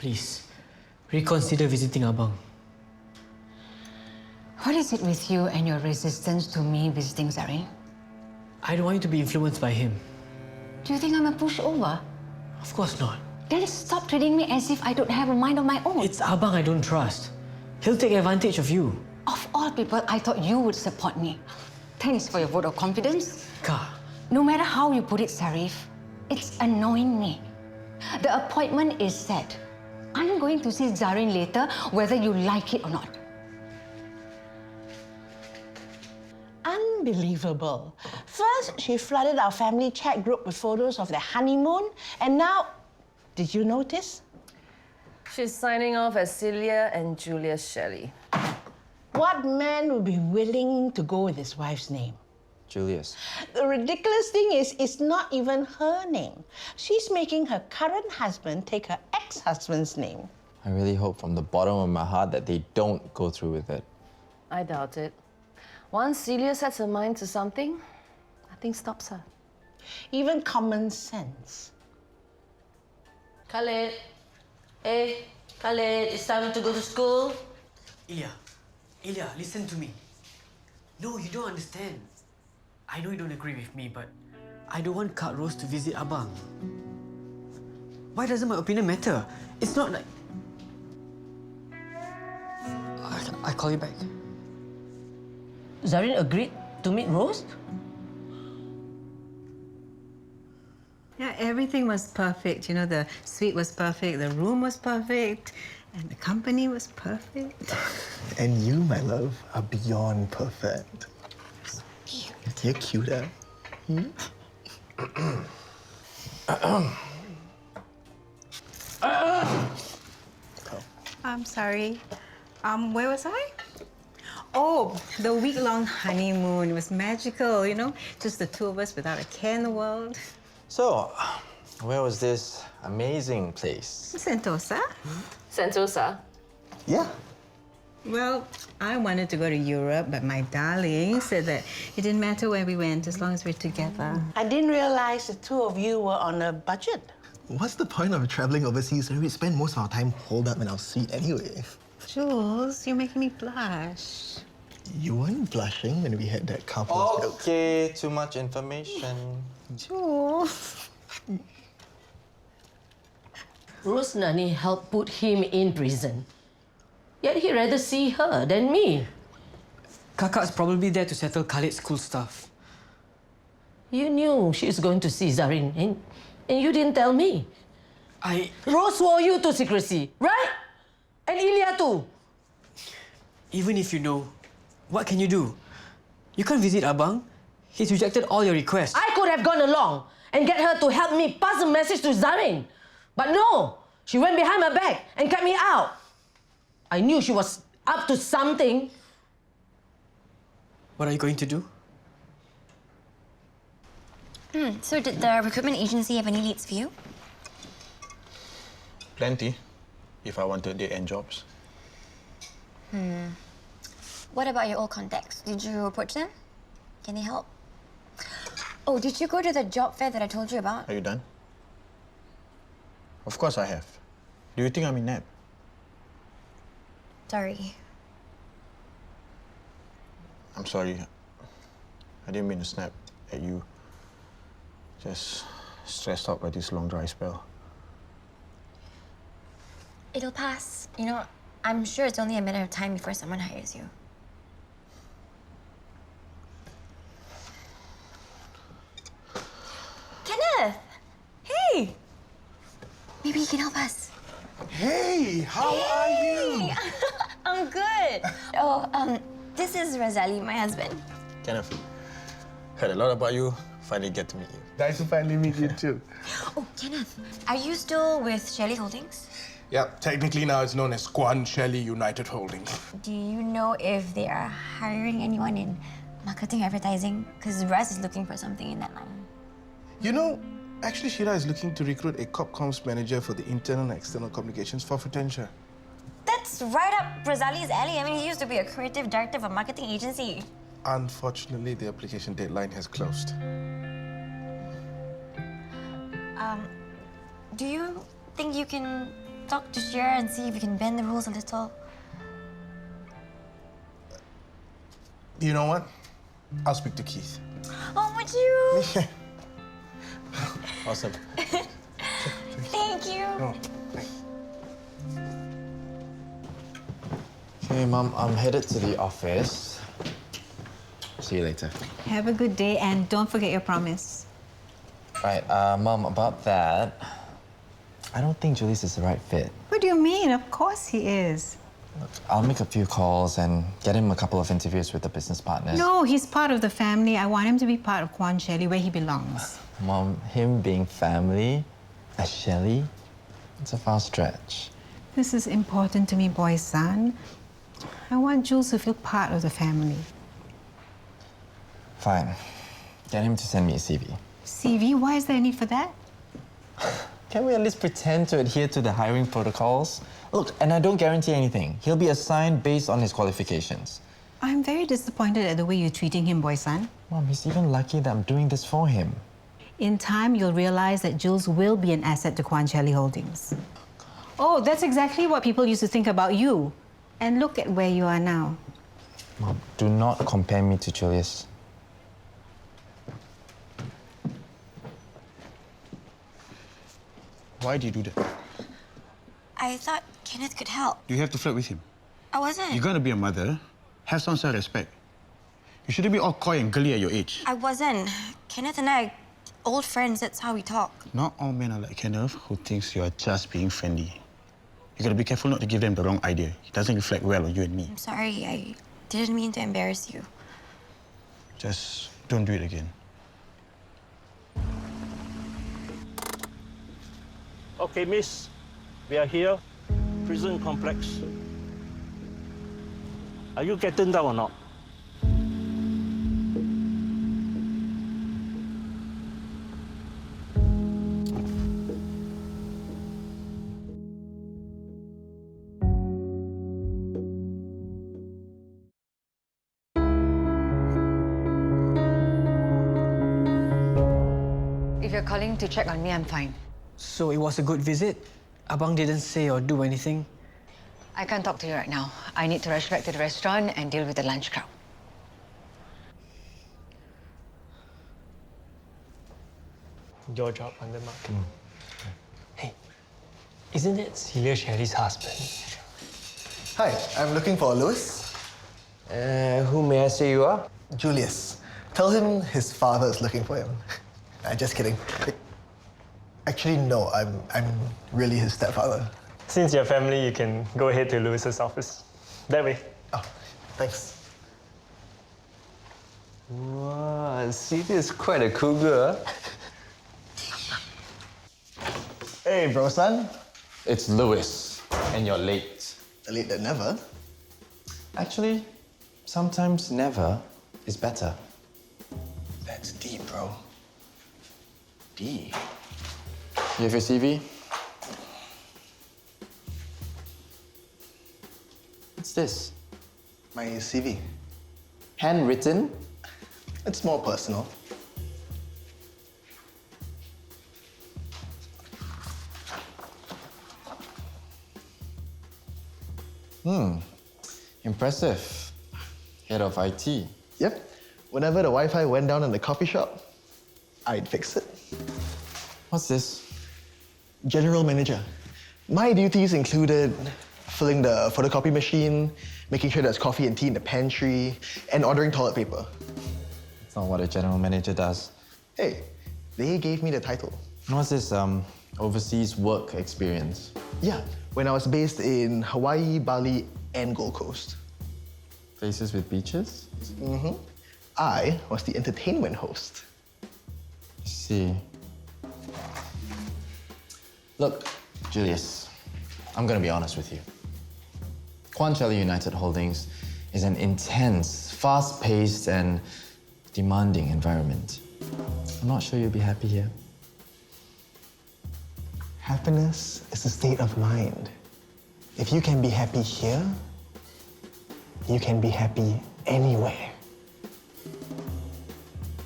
Please, reconsider visiting Abang. What is it with you and your resistance to me visiting Zarin? I don't want you to be influenced by him. Do you think I'm a pushover? Of course not. Then stop treating me as if I don't have a mind of my own. It's Abang I don't trust. He'll take advantage of you. Of all people, I thought you would support me. Thanks for your vote of confidence. Ka, No matter how you put it, Sarif, it's annoying me. The appointment is set. I'm going to see Zarin later, whether you like it or not. Unbelievable. First, she flooded our family chat group with photos of their honeymoon, and now, did you notice? She's signing off as Celia and Julius Shelley. What man would be willing to go with his wife's name? Julius. The ridiculous thing is, it's not even her name. She's making her current husband take her ex-husband's name. I really hope from the bottom of my heart that they don't go through with it. I doubt it. Once Celia sets her mind to something, nothing stops her. Even common sense. Khaled. Hey, Khaled, it's time to go to school. Ilya, listen to me. No, you don't understand. I know you don't agree with me, but I don't want Kak Rose to visit Abang. Why doesn't my opinion matter? It's not like... I call you back. Zarin agreed to meet Rose? Yeah, everything was perfect. You know, the suite was perfect, the room was perfect, and the company was perfect. And you, my love, are beyond perfect. You're cuter. I'm sorry. Where was I? Oh, the week-long honeymoon. It was magical, you know? Just the two of us without a care in the world. So, where was this amazing place? Sentosa? Sentosa. Yeah. Well, I wanted to go to Europe, but my darling said that it didn't matter where we went as long as we're together. I didn't realize the two of you were on a budget. What's the point of traveling overseas when we spend most of our time holed up in our suite anyway? Jules, you're making me blush. You weren't blushing when we had that couple. Okay, too much information. Jules. Rosnani helped put him in prison. Yet he'd rather see her than me. Kakak's probably there to settle Khaled's school stuff. You knew she was going to see Zarin, and you didn't tell me. Rose swore you to secrecy, right? And Ilya too. Even if you know, what can you do? You can't visit Abang. He's rejected all your requests. I could have gone along and get her to help me pass a message to Zarin. But no, she went behind my back and kept me out. I knew she was up to something. What are you going to do? So did the recruitment agency have any leads for you? Plenty, if I wanted day-end jobs. What about your old contacts? Did you approach them? Can they help? Oh, did you go to the job fair that I told you about? Are you done? Of course I have. Do you think I'm inept? Sorry. I'm sorry. I didn't mean to snap at you. Just stressed out by this long dry spell. It'll pass. You know, I'm sure it's only a matter of time before someone hires you. Kenneth! Hey! Maybe you can help us. Hey, how are you? I'm good. Oh, this is Razali, my husband. Kenneth, heard a lot about you. Finally get to meet you. Nice to finally meet you too. Oh, Kenneth, are you still with Shelley Holdings? Yeah, technically now it's known as Kwan-Shelley United Holdings. Do you know if they are hiring anyone in marketing advertising? Because Raz is looking for something in that line. You know, actually Shira is looking to recruit a corp comms manager for the internal and external communications for Futentia. That's right up Razali's alley. I mean, he used to be a creative director of a marketing agency. Unfortunately, the application deadline has closed. Do you think you can talk to Shira and see if we can bend the rules a little. You know what? I'll speak to Keith. Oh, would you? Awesome. Thank you. Oh. Okay, Mom, I'm headed to the office. See you later. Have a good day and don't forget your promise. Right, Mom, about that, I don't think Julius is the right fit. What do you mean? Of course he is. Look, I'll make a few calls and get him a couple of interviews with the business partners. No, he's part of the family. I want him to be part of Kwan-Shelley, where he belongs. Mom, him being family, as Shelley, it's a far stretch. This is important to me, boy son. I want Jules to feel part of the family. Fine. Get him to send me a CV. CV? Why is there a need for that? Can we at least pretend to adhere to the hiring protocols? Look, and I don't guarantee anything. He'll be assigned based on his qualifications. I'm very disappointed at the way you're treating him, boy son. Mom, he's even lucky that I'm doing this for him. In time, you'll realize that Jules will be an asset to Kwan-Shelley Holdings. Oh, that's exactly what people used to think about you. And look at where you are now. Mom, do not compare me to Julius. Why do you do that? I thought Kenneth could help. Do you have to flirt with him? I wasn't. You're gonna be a mother. Have some self-respect. You shouldn't be all coy and girly at your age. I wasn't. Kenneth and I are old friends. That's how we talk. Not all men are like Kenneth, who thinks you are just being friendly. You gotta be careful not to give them the wrong idea. It doesn't reflect well on you and me. I'm sorry. I didn't mean to embarrass you. Just don't do it again. Okay, miss. We are here. Prison complex. Are you getting down or not? If you're calling to check on me, I'm fine. So it was a good visit? Abang didn't say or do anything? I can't talk to you right now. I need to rush back to the restaurant and deal with the lunch crowd. Your job under mark. Hey, isn't it Celia Shelley's husband? Hi, I'm looking for Louis. Who may I say you are? Julius. Tell him his father is looking for him. Just kidding. Actually, no, I'm really his stepfather. Since you're family, you can go ahead to Louis's office. That way. Oh, thanks. Wow, Celia is quite a cool girl. Hey, bro, son. It's Louis, and you're late. Late than never. Actually, sometimes never is better. That's deep, bro. Deep. You have your CV? What's this? My CV. Handwritten? It's more personal. Impressive. Head of IT. Yep. Whenever the Wi-Fi went down in the coffee shop, I'd fix it. What's this? General manager. My duties included filling the photocopy machine, making sure there's coffee and tea in the pantry, and ordering toilet paper. That's not what a general manager does. Hey, they gave me the title. What's this, overseas work experience? Yeah, when I was based in Hawaii, Bali, and Gold Coast. Places with beaches? Mm-hmm. I was the entertainment host. I see. Look, Julius, I'm gonna be honest with you. Kwan-Shelley United Holdings is an intense, fast-paced, and demanding environment. I'm not sure you'll be happy here. Happiness is a state of mind. If you can be happy here, you can be happy anywhere.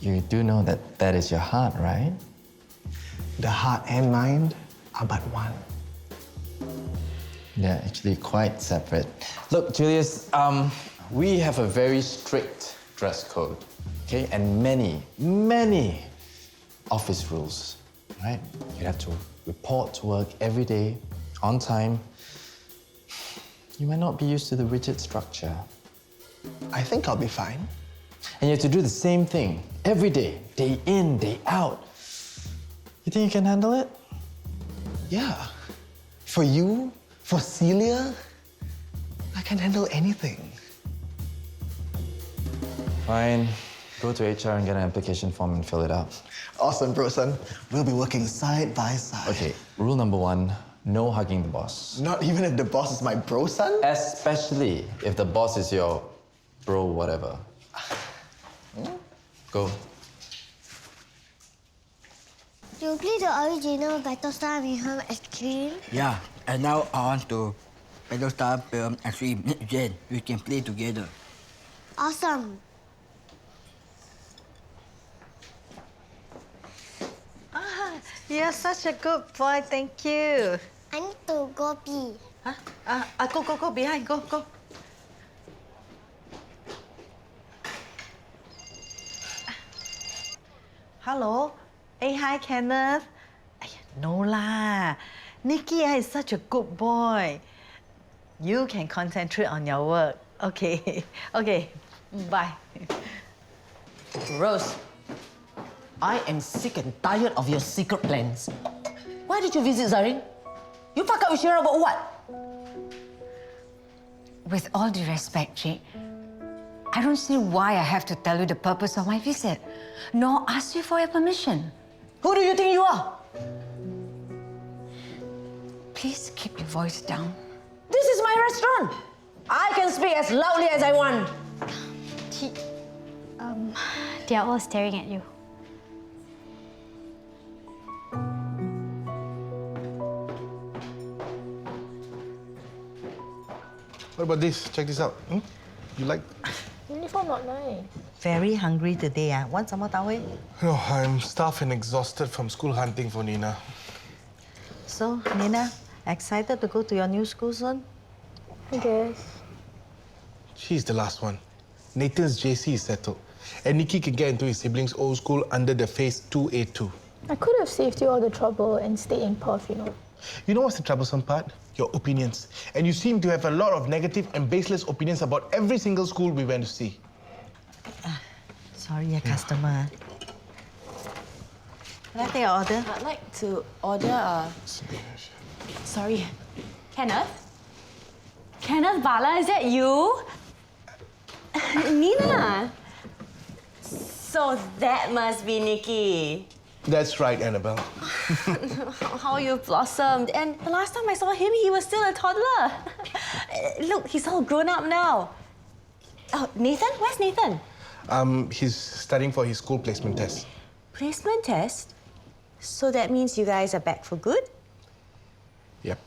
You do know that that is your heart, right? The heart and mind are but one. They're actually quite separate. Look, Julius, we have a very strict dress code, okay? And many office rules, right? You have to report to work every day, on time. You might not be used to the rigid structure. I think I'll be fine. And you have to do the same thing every day in, day out. You think you can handle it? Yeah. For you, for Celia, I can handle anything. Fine. Go to HR and get an application form and fill it out. Awesome, bro, son. We'll be working side by side. Okay, rule number 1, no hugging the boss. Not even if the boss is my bro, son? Especially if the boss is your bro whatever. Go. You play the original Battlestar Mayhem ice cream? Yeah, and now I want to Battlestar film and stream. Jen, we can play together. Awesome. You're such a good boy, thank you. I need to go pee. Go, behind, go. Hello? Hey, hi, Kenneth. No lah. Nicky is such a good boy. You can concentrate on your work. Okay, bye. Rose, I am sick and tired of your secret plans. Why did you visit Zarin? You fuck up with Shira about what? With all due respect, Jake, I don't see why I have to tell you the purpose of my visit, nor ask you for your permission. Who do you think you are? Please keep your voice down. This is my restaurant. I can speak as loudly as I want. They are all staring at you. What about this? Check this out. You like? Uniform not nice. Very hungry today. Want some more towel? No, I'm stuffed and exhausted from school hunting for Nina. So, Nina, excited to go to your new school soon? I guess. She's the last one. Nathan's JC is settled. And Nikki can get into his siblings' old school under the phase 2A2. I could have saved you all the trouble and stayed in Perth, you know. You know what's the troublesome part? Your opinions. And you seem to have a lot of negative and baseless opinions about every single school we went to see. Sorry, a customer. Can I take your order? I'd like to order Sorry. Kenneth? Kenneth Bala, is that you? Nina! So that must be Nikki. That's right, Annabelle. How you've blossomed. And the last time I saw him, he was still a toddler. Look, he's all grown up now. Oh, Nathan? Where's Nathan? He's studying for his school placement test. Placement test? So that means you guys are back for good? Yep.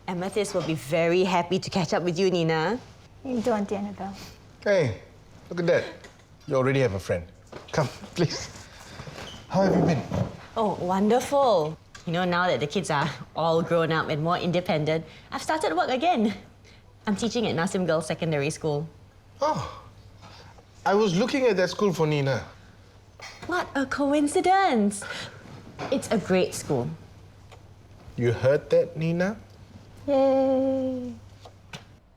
Amethyst will be very happy to catch up with you, Nina. You do, Auntie Annabelle. Hey, look at that. You already have a friend. Come, please. How have you been? Oh, wonderful. You know, now that the kids are all grown up and more independent, I've started work again. I'm teaching at Nasim Girls Secondary School. Oh, I was looking at that school for Nina. What a coincidence. It's a great school. You heard that, Nina? Yay.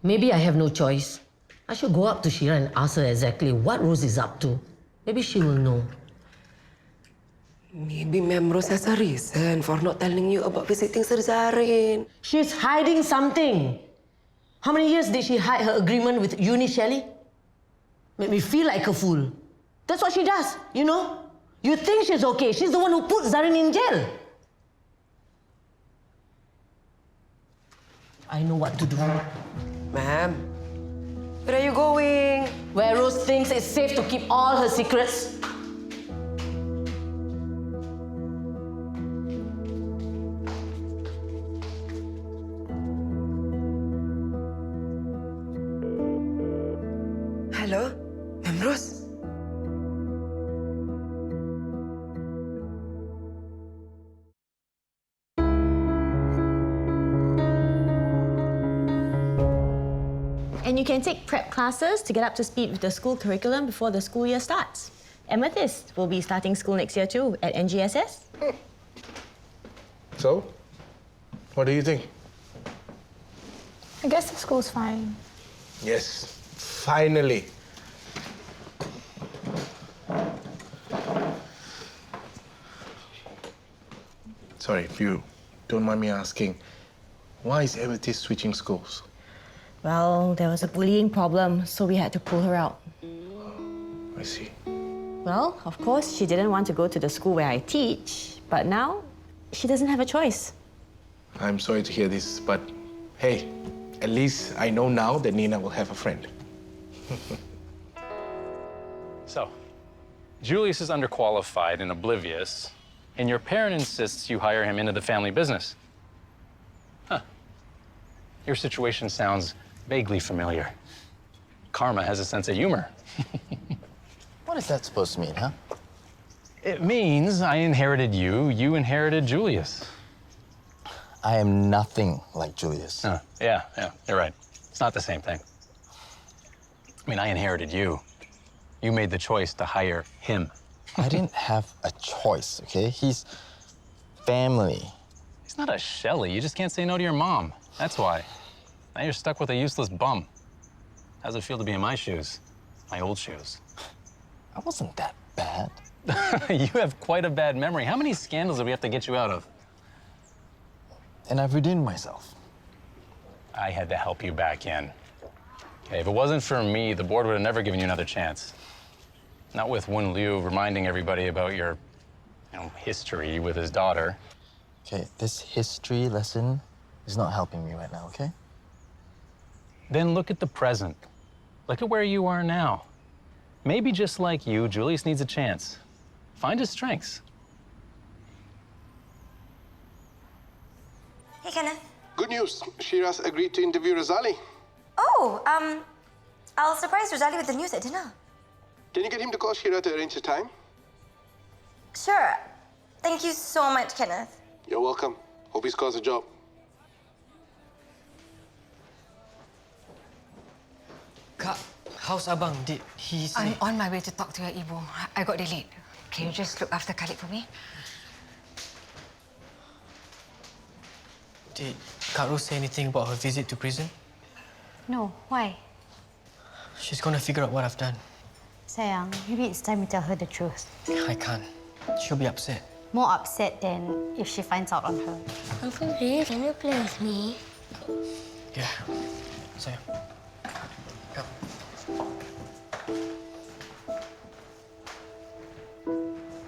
Maybe I have no choice. I should go up to Shira and ask her exactly what Rose is up to. Maybe she will know. Maybe Ma'am Rose has a reason for not telling you about visiting Sir Zarin. She's hiding something. How many years did she hide her agreement with Shelley? Make me feel like a fool. That's what she does, you know? You think she's okay. She's the one who put Zarin in jail. I know what to do. Ma'am, where are you going? Where Rose thinks it's safe to keep all her secrets. Hello, Ma'am Rose. and you can take prep classes to get up to speed with the school curriculum before the school year starts. Amethyst will be starting school next year too at NGSS. So, what do you think? I guess the school's fine. Yes, finally. Sorry, if you don't mind me asking, why is Amethyst switching schools? Well, there was a bullying problem, so we had to pull her out. I see. Well, of course, she didn't want to go to the school where I teach, but now she doesn't have a choice. I'm sorry to hear this, but hey, at least I know now that Nina will have a friend. So, Julius is underqualified and oblivious, and your parent insists you hire him into the family business. Huh. Your situation sounds vaguely familiar. Karma has a sense of humor. What is that supposed to mean, huh? It means I inherited you, you inherited Julius. I am nothing like Julius. Yeah, you're right. It's not the same thing. I mean, I inherited you. You made the choice to hire him. I didn't have a choice, okay? He's family. He's not a Shelley. You just can't say no to your mom. That's why. Now you're stuck with a useless bum. How's it feel to be in my shoes? My old shoes. I wasn't that bad. You have quite a bad memory. How many scandals do we have to get you out of? And I've redeemed myself. I had to help you back in. Okay, if it wasn't for me, the board would have never given you another chance. Not with Wen Liu reminding everybody about your, history with his daughter. Okay, this history lesson is not helping me right now, okay? Then look at the present. Look at where you are now. Maybe just like you, Julius needs a chance. Find his strengths. Hey, Kenneth. Good news. Shira's agreed to interview Razali. Oh, I'll surprise Razali with the news at dinner. Can you get him to call Shira to arrange a time? Sure. Thank you so much, Kenneth. You're welcome. Hope he scores a job. Kak, how's Abang? Did he say... I'm on my way to talk to your Ibu. I got delayed. Can you just look after Khaled for me? Did Kak Ros say anything about her visit to prison? No, why? She's gonna figure out what I've done. Sayang, maybe it's time to tell her the truth. I can't. She'll be upset. More upset than if she finds out on her. Uncle Ray, can you play with me? Yeah. Sayang. Come.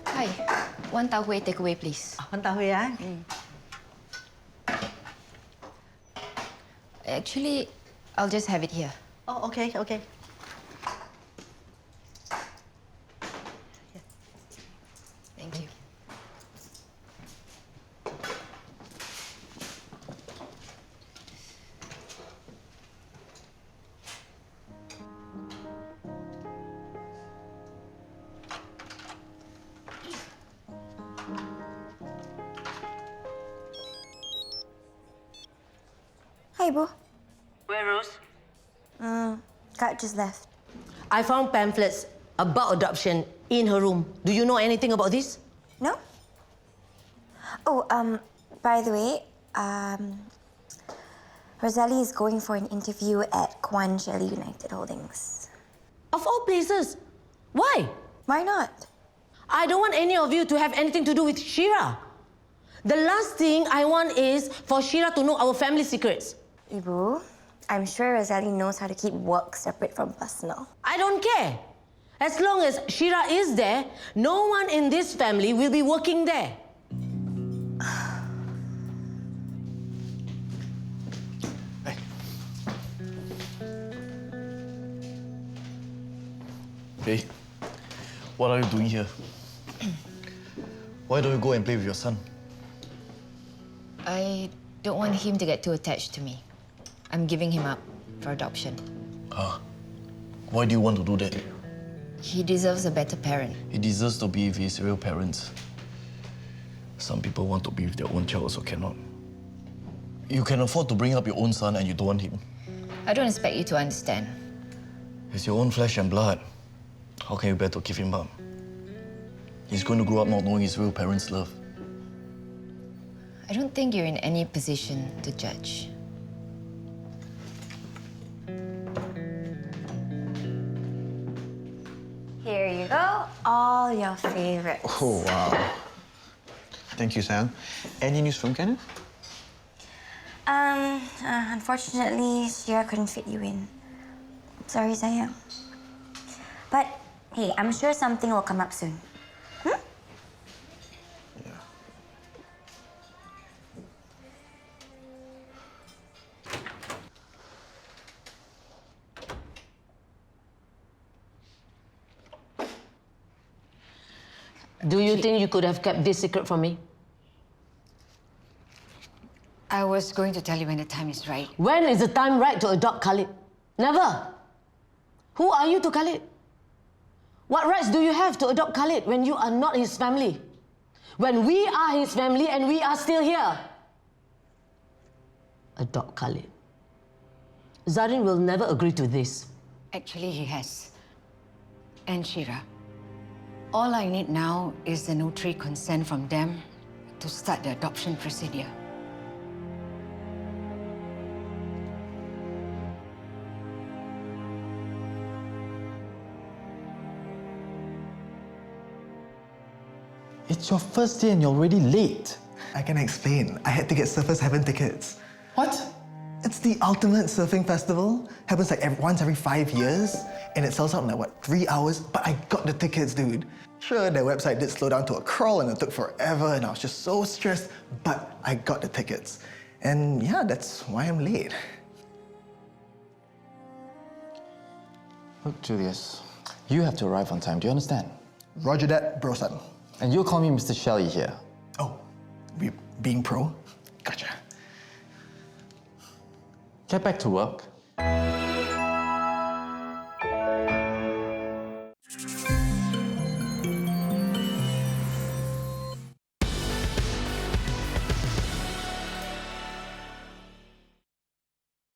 Hi. One takeaway, takeaway, please. One takeaway, ah? Actually, I'll just have it here. Oh, okay. Thank you. Hi, Bo. Where, Rose? Kak just left. I found pamphlets about adoption in her room. Do you know anything about this? No? Oh, by the way, Razali is going for an interview at Kwan-Shelley United Holdings. Of all places. Why? Why not? I don't want any of you to have anything to do with Shira. The last thing I want is for Shira to know our family secrets. Ibu, I'm sure Razali knows how to keep work separate from personal. I don't care. As long as Shira is there, no one in this family will be working there. Hey, what are you doing here? Why don't you go and play with your son? I don't want him to get too attached to me. I'm giving him up for adoption. Why do you want to do that? He deserves a better parent. He deserves to be with his real parents. Some people want to be with their own child, also cannot. You can afford to bring up your own son and you don't want him. I don't expect you to understand. It's your own flesh and blood. How can you bear to give him up? He's going to grow up not knowing his real parents' love. I don't think you're in any position to judge. Here you go, all your favorites. Oh, wow. Thank you, Sam. Any news from Kenneth? Unfortunately, Shira couldn't fit you in. Sorry, sayang. But hey, I'm sure something will come up soon. Do you think you could have kept this secret from me? I was going to tell you when the time is right. When is the time right to adopt Khaled? Never. Who are you to Khaled? What rights do you have to adopt Khaled when you are not his family? When we are his family and we are still here? Adopt Khaled. Zarin will never agree to this. Actually, he has. And Shira. All I need now is the notary consent from them to start the adoption procedure. It's your first day and you're already late. I can explain. I had to get Surfers Heaven tickets. What? It's the ultimate surfing festival. Happens like once every 5 years. And it sells out in like, 3 hours? But I got the tickets, dude. Sure, their website did slow down to a crawl and it took forever and I was just so stressed, but I got the tickets. And yeah, that's why I'm late. Look, Julius, you have to arrive on time. Do you understand? Roger that, bro son. And you'll call me Mr. Shelley here. Oh, we being pro? Gotcha. Get back to work.